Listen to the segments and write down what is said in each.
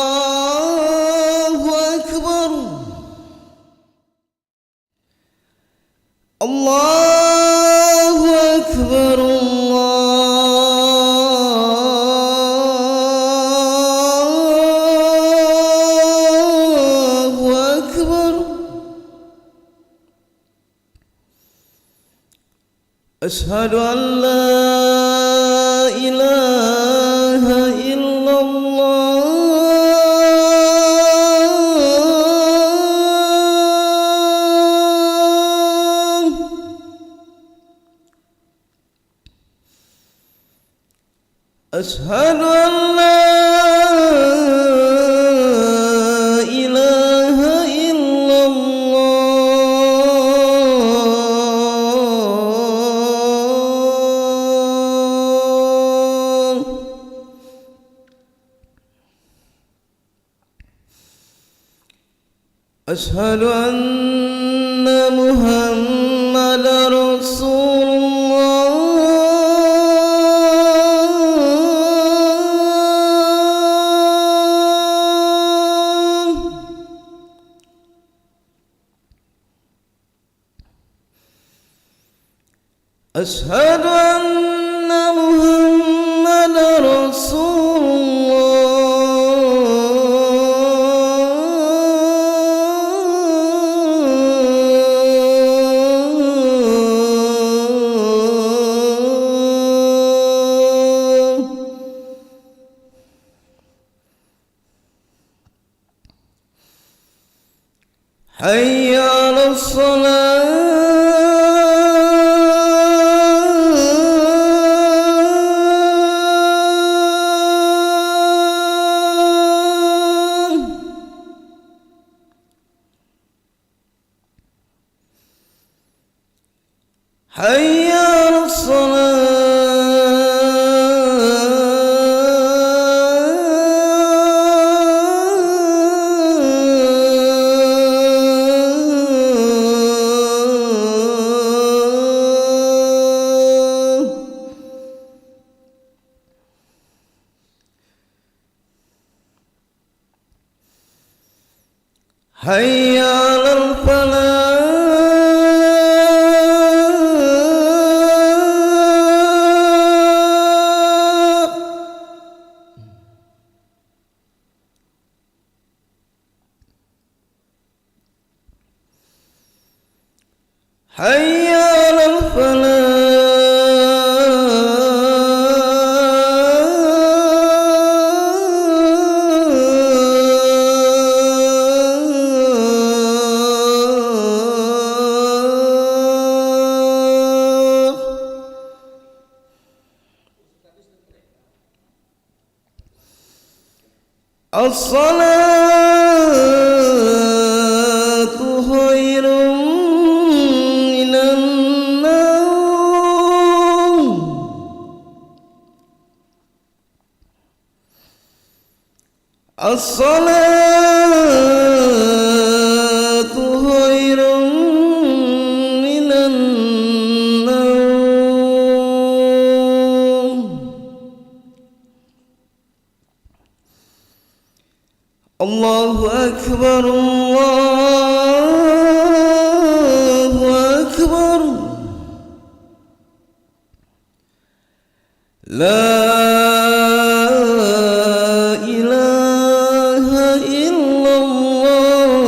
الله أكبر. الله أكبر. الله أكبر. أشهد أن لا إله إلا الله. أشهد أن لا إله إلا الله. أشهد أن محمدا رسول الله. أشهد أن محمدا رسول الله. حي على الصلاة. حي على الصلاة. حي على الفلاح. حي على الفلاح. الصلاة خير من النوم. الصلاة خير من النوم. الله أكبر. الله أكبر. لا إله إلا الله.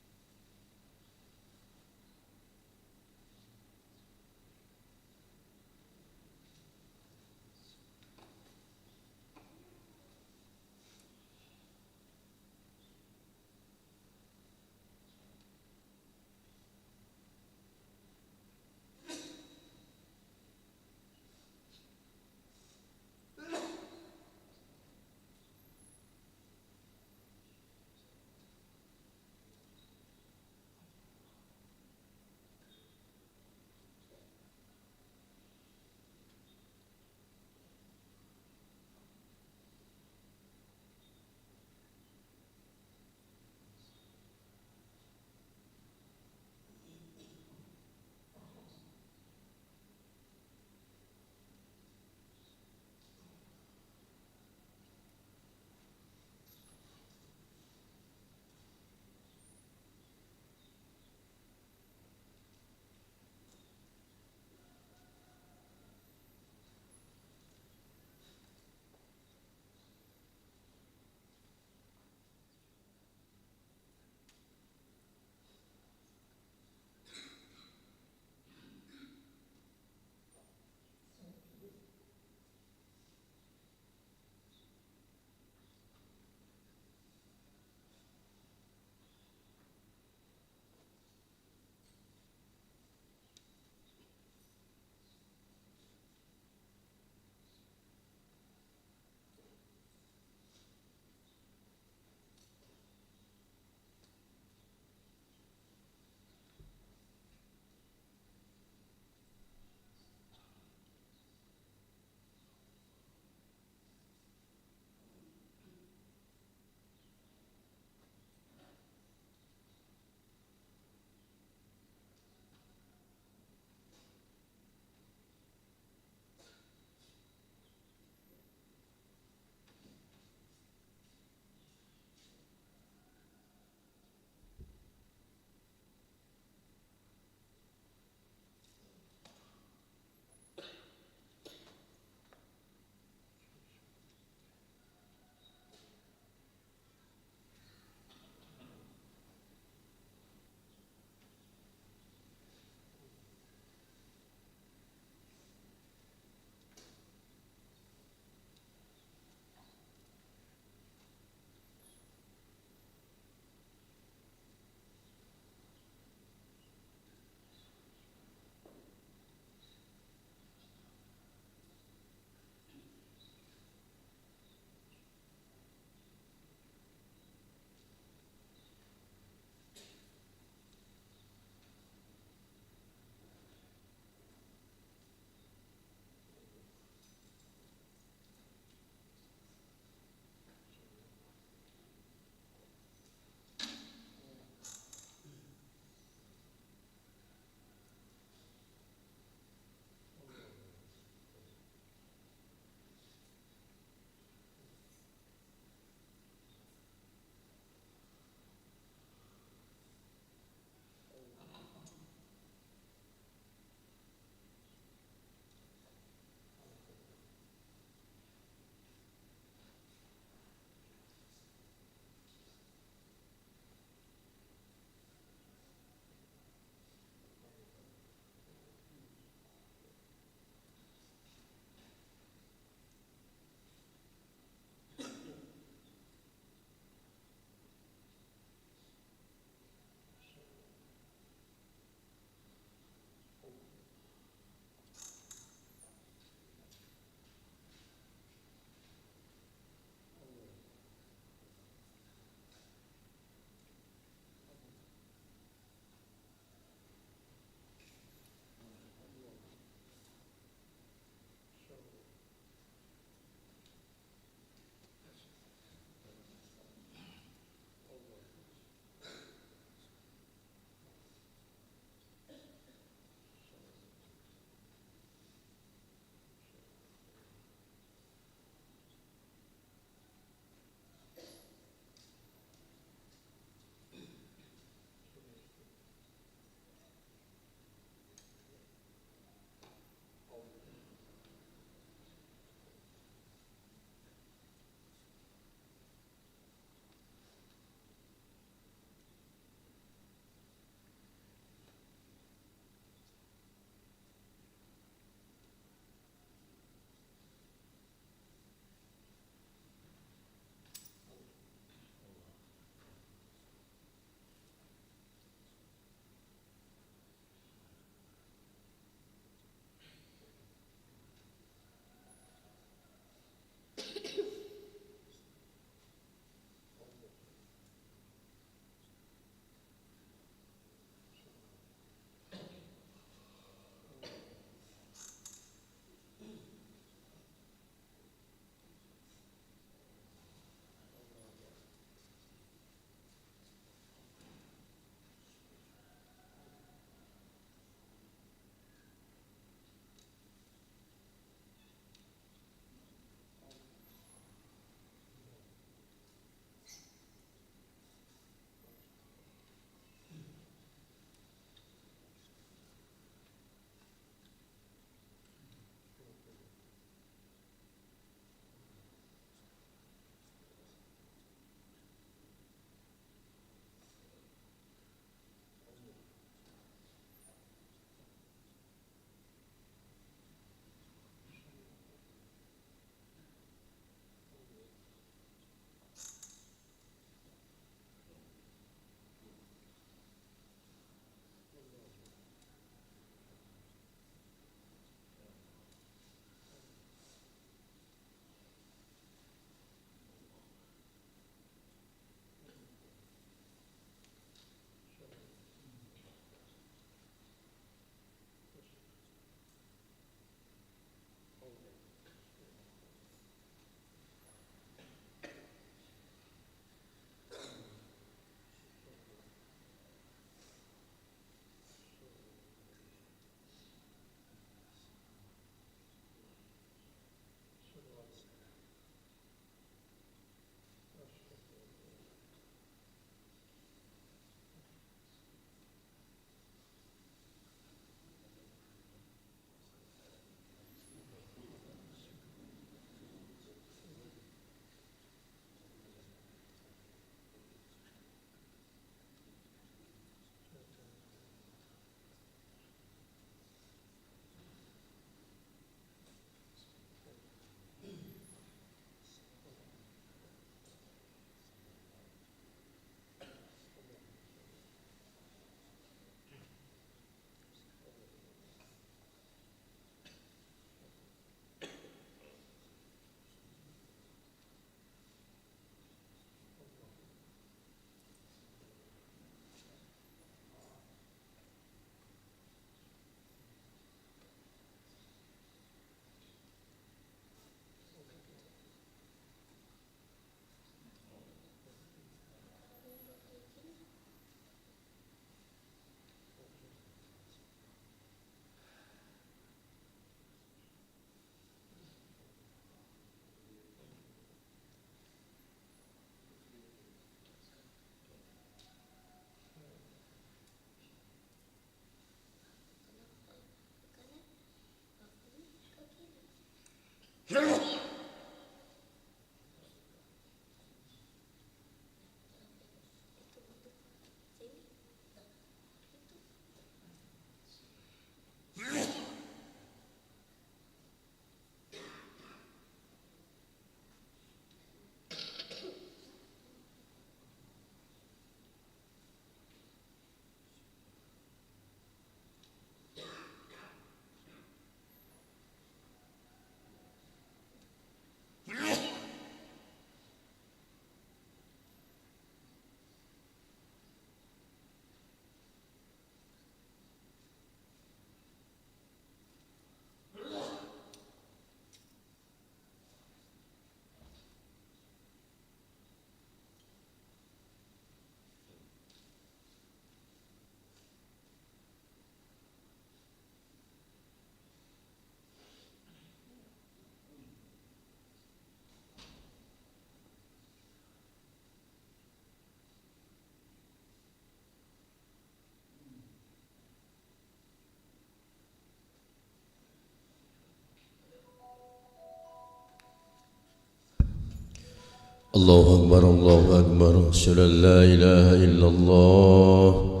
الله أكبر الله أكبر أشهد أن لا إله إلا الله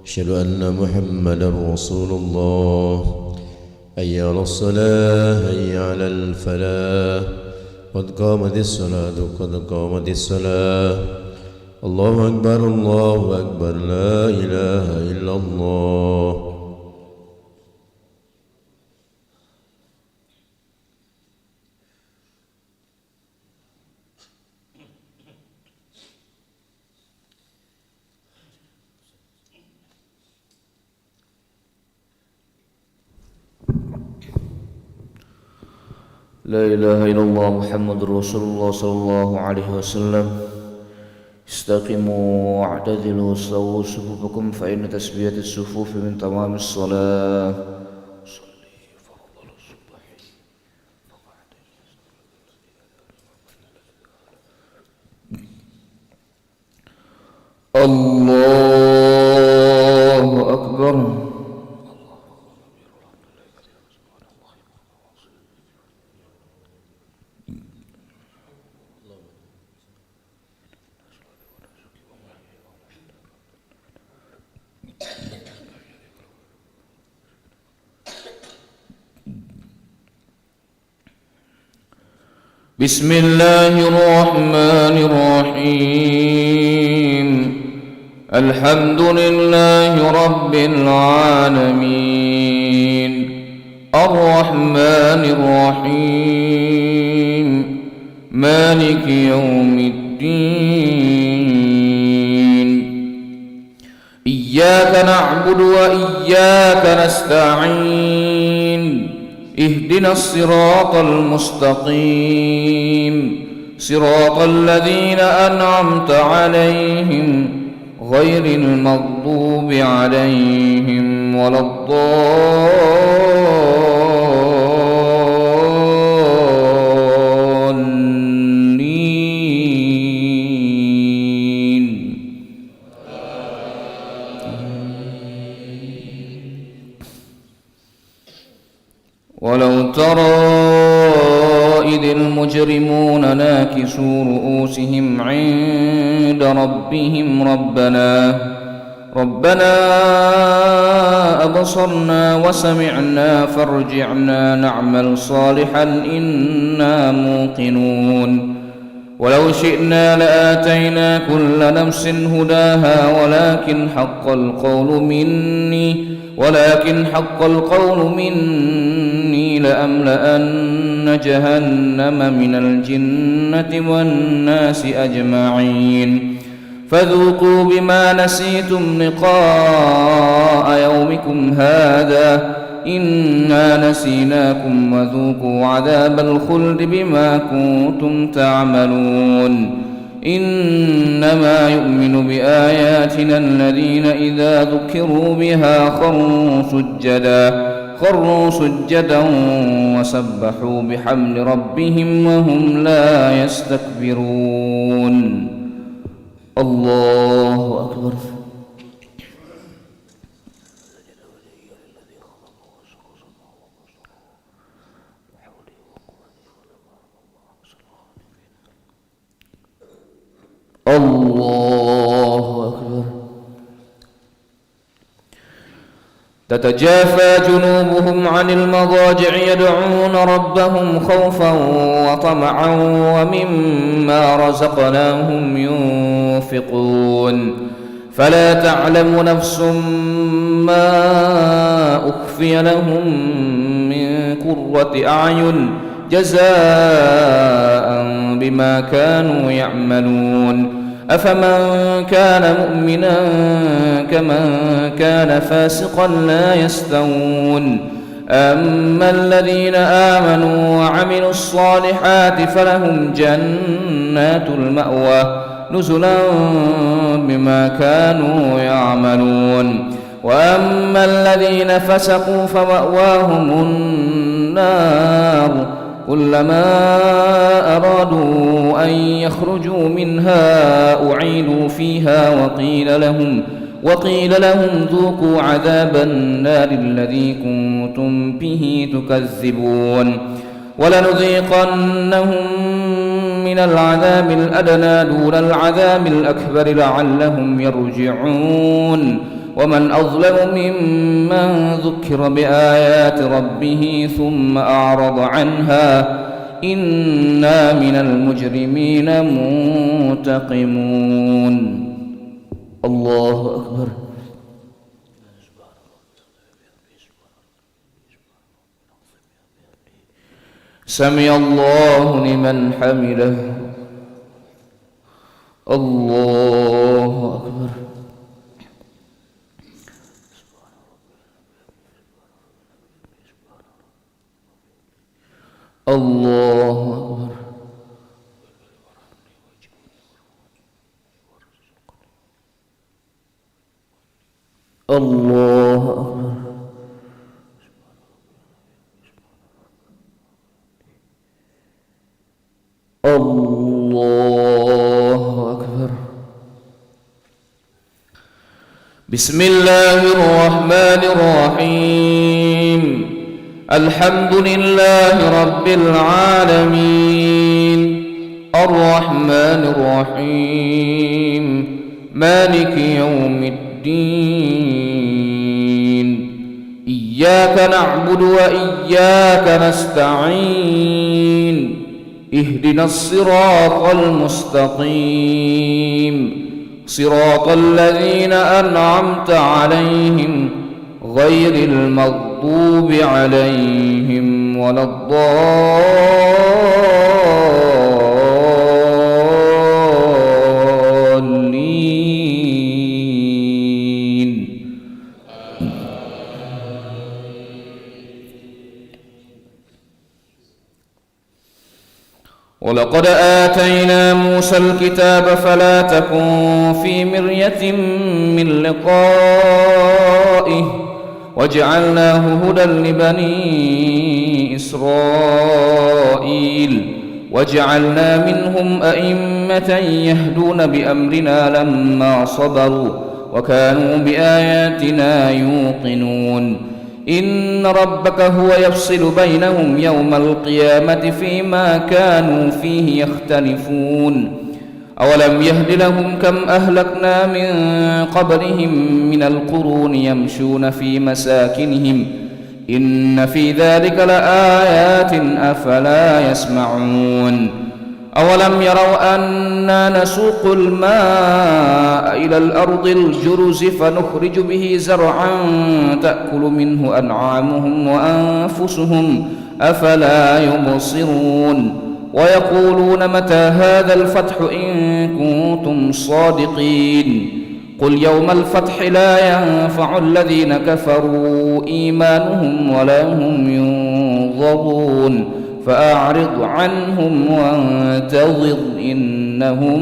أشهد أن محمدا رسول الله حي على الصلاة حي على الفلاح قد قامت الصلاة قد قامت الصلاة الله أكبر لا إله إلا الله لا إله إلا الله محمد رسول الله صلى الله عليه وسلم استقيموا واعتدلوا واستووا صفوفكم فإن تسبية الصفوف من تمام الصلاة الله أكبر بسم الله الرحمن الرحيم الحمد لله رب العالمين الرحمن الرحيم مالك يوم الدين إياك نعبد وإياك نستعين اهدنا الصراط المستقيم صراط الذين أنعمت عليهم غير المغضوب عليهم ولا الضالين ولو ترى إذ المجرمون ناكسوا رؤوسهم عند ربهم ربنا أبصرنا وسمعنا فارجعنا نعمل صالحا إنا موقنون ولو شئنا لآتينا كل نفس هداها ولكن حق القول مني لأملأن جهنم من الجنة والناس أجمعين فذوقوا بما نسيتم لقاء يومكم هذا إنا نسيناكم وذوقوا عذاب الخلد بما كنتم تعملون إنما يؤمن بآياتنا الذين إذا ذكروا بها خروا سجدا وسبحوا بحمد ربهم وهم لا يستكبرون الله أكبر الله أكبر تتجافى جنوبهم عن المضاجع يدعون ربهم خوفا وطمعا ومما رزقناهم ينفقون فلا تعلم نفس ما أخفي لهم من قرة أعين جزاء بما كانوا يعملون أفمن كان مؤمنا كمن كان فاسقا لا يستوون أما الذين آمنوا وعملوا الصالحات فلهم جنات المأوى نزلا بما كانوا يعملون وأما الذين فسقوا فمأواهم النار كلما أرادوا أن يخرجوا منها أعيدوا فيها وقيل لهم ذوقوا عذاب النار الذي كنتم به تكذبون ولنذيقنهم من من العذاب الأدنى دون العذاب الأكبر لعلهم يرجعون ومن أظلم ممن ذكر بآيات ربه ثم أعرض عنها إنا من المجرمين منتقمون. الله أكبر. سمع الله لمن حمده. الله أكبر. الله أكبر. الله أكبر. الله أكبر. بسم الله الرحمن الرحيم. الحمد لله رب العالمين الرحمن الرحيم مالك يوم الدين إياك نعبد وإياك نستعين اهدنا الصراط المستقيم صراط الذين أنعمت عليهم غير المغضوب عليهم ولا الضالين. ولقد آتينا موسى الكتاب فلا تكن في مرية من لقائه وجعلناه هدى لبني إسرائيل وجعلنا منهم أئمة يهدون بأمرنا لما صبروا وكانوا بآياتنا يوقنون. إن ربك هو يفصل بينهم يوم القيامة فيما كانوا فيه يختلفون. أولم يهد لهم كم أهلكنا من قبلهم من القرون يمشون في مساكنهم إن في ذلك لآيات أفلا يسمعون. أولم يروا أنا نسوق الماء إلى الأرض الجرز فنخرج به زرعا تأكل منه أنعامهم وأنفسهم أفلا يبصرون. ويقولون متى هذا الفتح إن كنتم صادقين قل يوم الفتح لا ينفع الذين كفروا إيمانهم ولا هم ينظرون فأعرض عنهم وانتظر إنهم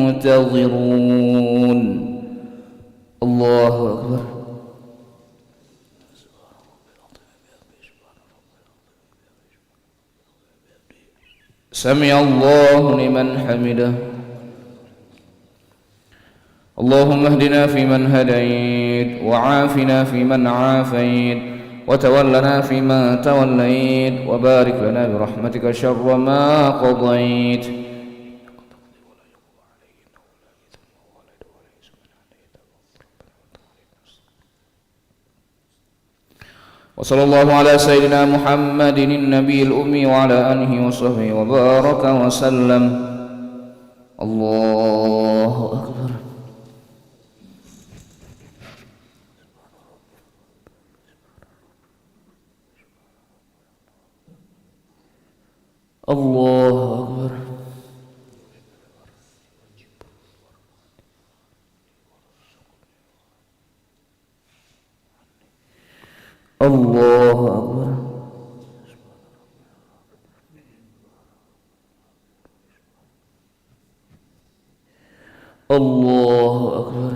منتظرون. الله أكبر. سمع الله لمن حمده. اللهم اهدنا فيمن هديت وعافنا فيمن عافيت وتولنا فيمن توليت وبارك لنا برحمتك شر ما قضيت. وصلى الله على سيدنا محمد النبي الأمي وعلى آله وصحبه وبارك وسلم. الله أكبر. الله أكبر. الله أكبر. الله أكبر.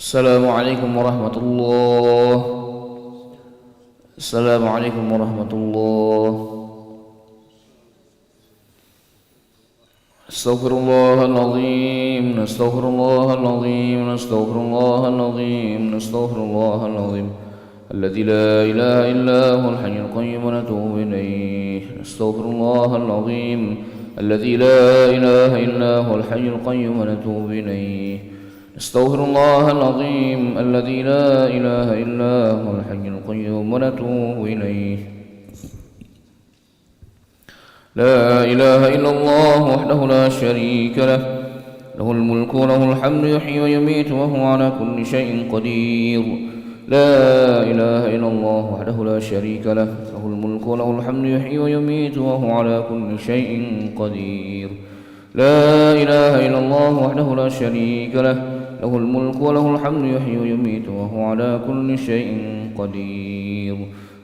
Assalamualaikum warahmatullahi. Assalamualaikum warahmatullahi. Astaghfirullahaladzim, astaghfirullahaladzim, astaghfirullahaladzim, astaghfirullahaladzim. Alladzi la ilaha illa huwal hayyul qayyum wa natubu ilayh. Astaghfirullahaladzim, alladzi la ilaha illa huwal hayyul qayyum wa natubu ilayh. Astaghfirullahaladzim, alladzi la ilaha illa huwal hayyul qayyum wa natubu ilayh. لا إله إلا الله وحده لا شريك له له الملك وله الحمد يحيي ويميت وهو على كل شيء قدير لا إله إلا الله وحده لا شريك له له الملك وله الحمد يحيي ويميت وهو على كل شيء قدير لا إله إلا الله وحده لا شريك له له الملك وله الحمد يحيي ويميت وهو على كل شيء قدير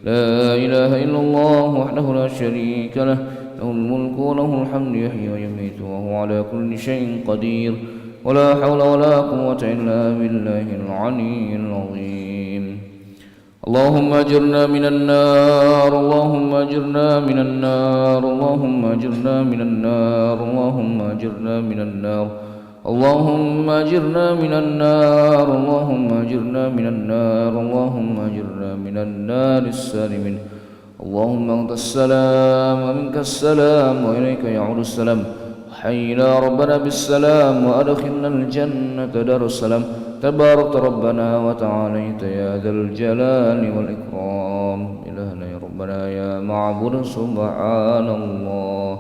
لا إله إلا الله وحده لا شريك له له الملك وله الحمد يحيي ويميت وهو على كل شيء قدير ولا حول ولا قوة إلا بالله العلي العظيم اللهم أجرنا من النار اللهم أجرنا من النار اللهم أجرنا من النار اللهم أجرنا من النار اللهم أجرنا من النار اللهم أجرنا من النار اللهم أجرنا من النار السالمين اللهم أنت السلام ومنك السلام وإليك يعود السلام حينا ربنا بالسلام وأدخلنا الجنة دار السلام تبارك ربنا وتعاليت يا ذا الجلال والإكرام إلهنا يا ربنا يا معبود سبحان الله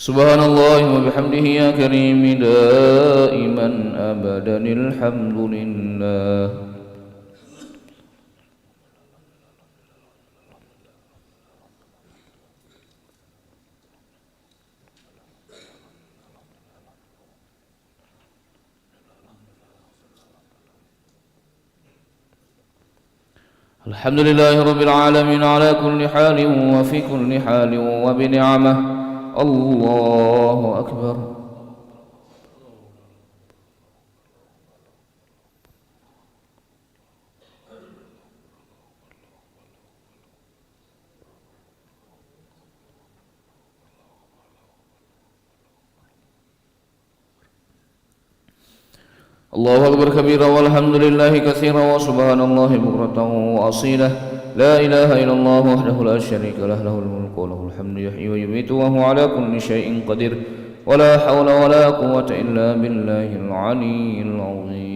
سبحان الله وبحمده يا كريم دائما أبدا الحمد لله الحمد لله رب العالمين على كل حال وفي كل حال وبنعمه الله أكبر الله أكبر كبيرا والحمد لله كثيرا وسبحان الله بكرة وأصيلا لا إله إلا الله وحده لا شريك له له الملك وله الحمد يحيي ويميت وهو على كل شيء قدير ولا حول ولا قوة إلا بالله العلي العظيم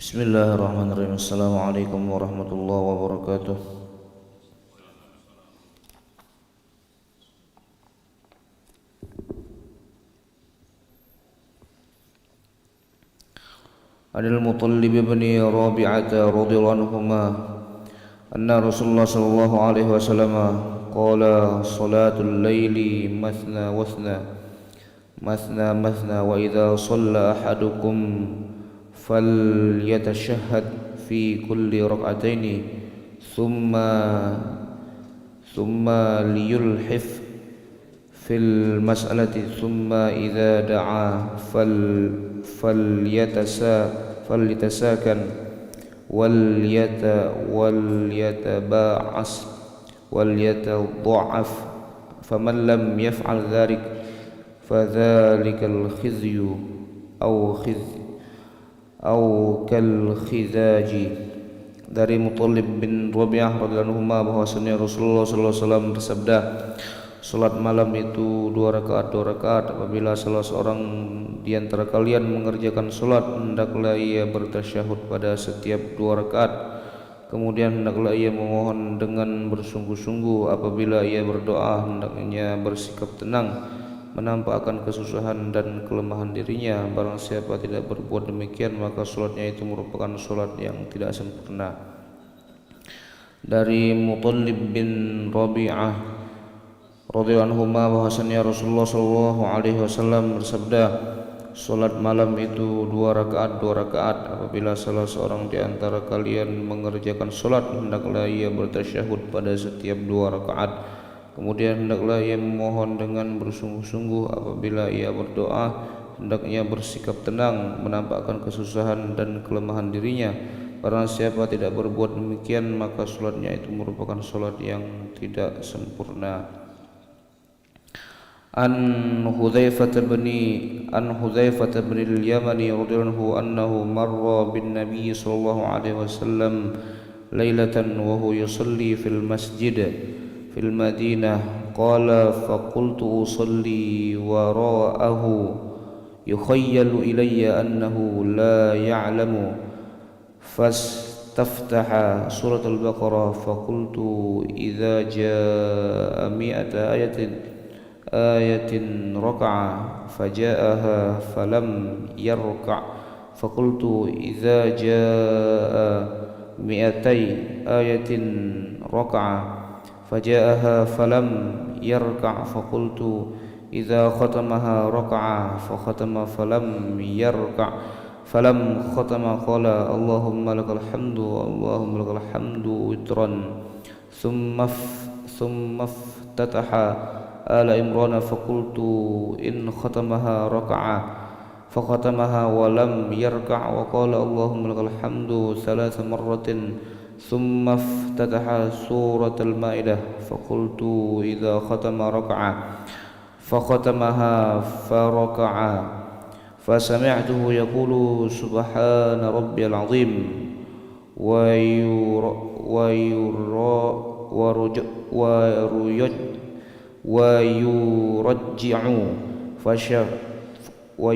Bismillahirrahmanirrahim. Assalamualaikum warahmatullahi wabarakatuh. Anil Muttalib bin Rabi'ah radhiyallahu anhuma anna Rasulullah sallallahu alaihi wasallam qala salatul laili mathna mathna wa idza shalla ahadukum فليتشهد في كل ركعتين ثم ليلحف في المسألة ثم إذا دعا فليتساكن وليتباعس وليتضعف فمن لم يفعل ذلك فذلك الخزي أو كالخزاج. Dari Muttalib bin Rabi'ah radhiyallahu anhu bahwasanya Rasulullah sallallahu alaihi wasallam bersabda, salat malam itu 2 rakaat. Apabila salah seorang di antara kalian mengerjakan salat, hendaklah ia bertasyahud pada setiap 2 rakaat, Kemudian hendaklah ia memohon dengan bersungguh-sungguh. Apabila ia berdoa, hendaknya bersikap tenang, menampakkan kesusahan dan kelemahan dirinya. Barang siapa tidak berbuat demikian, maka solatnya itu merupakan solat yang tidak sempurna. Dari Muttalib bin Rabi'ah radhiyallahu anhu bahwasanya Rasulullah sallallahu alaihi wasallam bersabda, solat malam itu 2 rakaat. Apabila salah seorang di antara kalian mengerjakan solat, hendaklah ia bertasyahud pada setiap 2 rakaat. Kemudian hendaklah ia memohon dengan bersungguh-sungguh. Apabila ia berdoa, hendaknya bersikap tenang, menampakkan kesusahan dan kelemahan dirinya. Barang siapa tidak berbuat demikian, maka solatnya itu merupakan solat yang tidak sempurna. An Hudzaifah bin al-Yamani radhiyallahu anhu marra bin Nabi sallallahu alaihi wasallam lailatan wa huwa yusalli fil masjid fil Madinah. Qala fa qultu usalli wara'ahu yukhayyalu ilayya annahu la ya'lamu fastaftaha surat al-Baqarah. Fa qultu idza jaa mi'ata ayatin raka'a faja'aha falam yarka'. Faqultu idza jaa'a mi'atai ayatin raka'a faja'aha falam yarka'. Faqultu idza khatamaha raka'a fakhatama falam yarka'. Falam khatama qala Allahumma lakal hamdu witran. Thumma iftataha Ala Imran. Faqultu in khatamaha raka'ah fakhatamaha wa lam yarka' wa qala Allahumma lakal hamdu 3 marratin. Thumma iftataha surat al-Maidah. Faqultu idza khatama raka'ah fakhatamaha faraka'a. Fasami'tuhu yaqulu subhana rabbiyal azim wa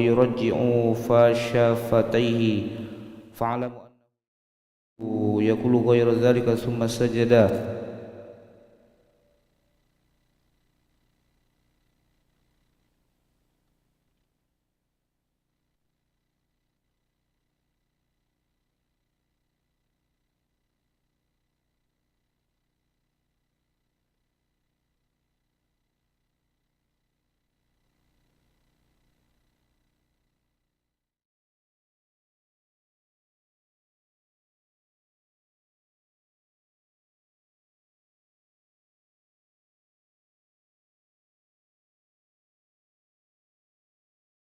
yurajji'u fashafatayhi fa'alamu annahu yaqulu ghayra dhalika thumma sajada